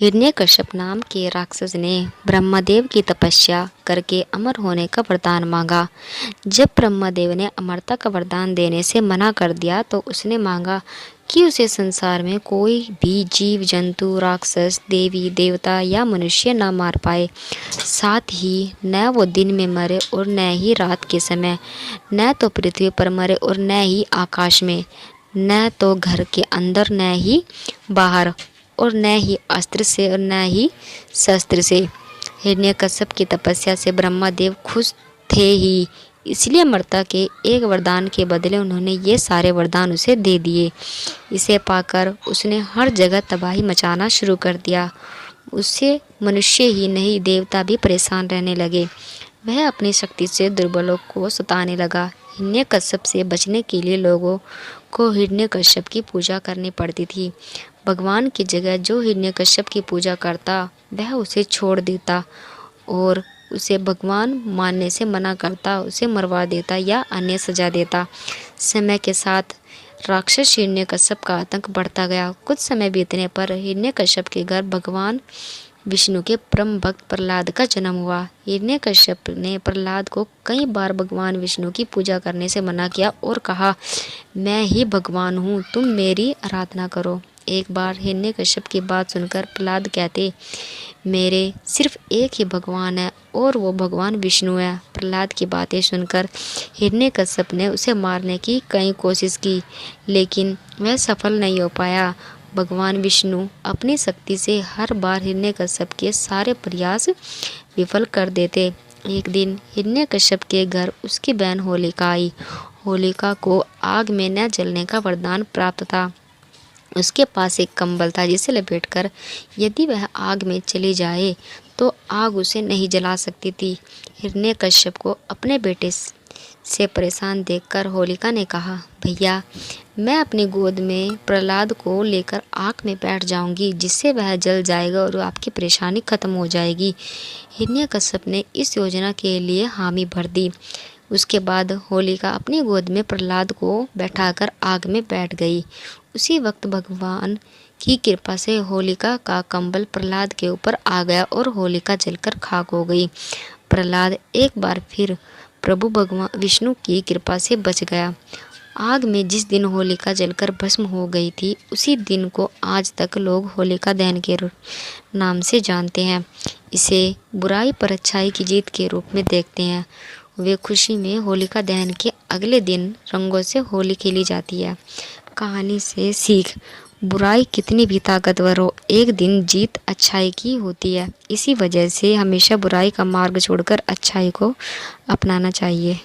हिरण्यकश्यप नाम के राक्षस ने ब्रह्मदेव की तपस्या करके अमर होने का वरदान मांगा। जब ब्रह्मदेव ने अमरता का वरदान देने से मना कर दिया तो उसने मांगा कि उसे संसार में कोई भी जीव जंतु, राक्षस, देवी देवता या मनुष्य न मार पाए। साथ ही न वो दिन में मरे और न ही रात के समय, न तो पृथ्वी पर मरे और न ही आकाश में, न तो घर के अंदर न ही बाहर, और न ही अस्त्र से और न ही शस्त्र से। हिरण्यकश्यप की तपस्या से ब्रह्मदेव खुश थे ही, इसलिए अमरता के एक वरदान के बदले उन्होंने ये सारे वरदान उसे दे दिए। इसे पाकर उसने हर जगह तबाही मचाना शुरू कर दिया। उससे मनुष्य ही नहीं देवता भी परेशान रहने लगे। वह अपनी शक्ति से दुर्बलों को सताने लगा। हिरण्यकश्यप से बचने के लिए लोगों को हिरण्यकश्यप की पूजा करनी पड़ती थी। भगवान की जगह जो हिरण्यकश्यप की पूजा करता वह उसे छोड़ देता और उसे भगवान मानने से मना करता, उसे मरवा देता या अन्य सजा देता। समय के साथ राक्षस हिरण्यकश्यप का आतंक बढ़ता गया। कुछ समय बीतने पर हिरण्यकश्यप के घर भगवान विष्णु के परम भक्त प्रहलाद का जन्म हुआ। हिरण्यकश्यप ने प्रहलाद को कई बार भगवान विष्णु की पूजा करने से मना किया और कहा, मैं ही भगवान हूँ, तुम मेरी आराधना करो। एक बार हिरण्यकश्यप की बात सुनकर प्रहलाद कहते, मेरे सिर्फ एक ही भगवान है और वो भगवान विष्णु है। प्रहलाद की बातें सुनकर हिरण्यकश्यप ने उसे मारने की कई कोशिश की, लेकिन वह सफल नहीं हो पाया। भगवान विष्णु अपनी शक्ति से हर बार हिरण्यकश्यप के सारे प्रयास विफल कर देते। एक दिन हिरण्यकश्यप के घर उसकी बहन होलिका आई। होलिका को आग में न जलने का वरदान प्राप्त था। उसके पास एक कंबल था जिसे लपेटकर यदि वह आग में चली जाए तो आग उसे नहीं जला सकती थी। हिरण्यकश्यप को अपने बेटे से परेशान देखकर होलिका ने कहा, भैया, मैं अपनी गोद में प्रहलाद को लेकर आग में बैठ जाऊंगी, जिससे वह जल जाएगा और आपकी परेशानी खत्म हो जाएगी। हिरण्यकश्यप ने इस योजना के लिए हामी भर दी। उसके बाद होलिका अपनी गोद में प्रहलाद को बैठाकर आग में बैठ गई। उसी वक्त भगवान की कृपा से होलिका का कंबल प्रहलाद के ऊपर आ गया और होलिका जलकर खाक हो गई। प्रहलाद एक बार फिर प्रभु भगवान विष्णु की कृपा से बच गया। आग में जिस दिन होलिका जलकर भस्म हो गई थी, उसी दिन को आज तक लोग होलिका दहन के नाम से जानते हैं। इसे बुराई पर अच्छाई की जीत के रूप में देखते हैं। वे खुशी में होलिका दहन के अगले दिन रंगों से होली खेली जाती है। कहानी से सीख, बुराई कितनी भी ताकतवर हो, एक दिन जीत अच्छाई की होती है। इसी वजह से हमेशा बुराई का मार्ग छोड़कर अच्छाई को अपनाना चाहिए।